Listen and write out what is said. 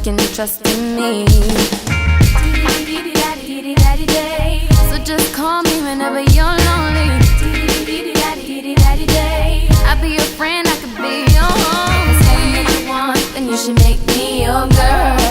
can trust in me. So just call me whenever you're lonely. I'll be your friend, I could be your home. If you want, then you should make me your girl.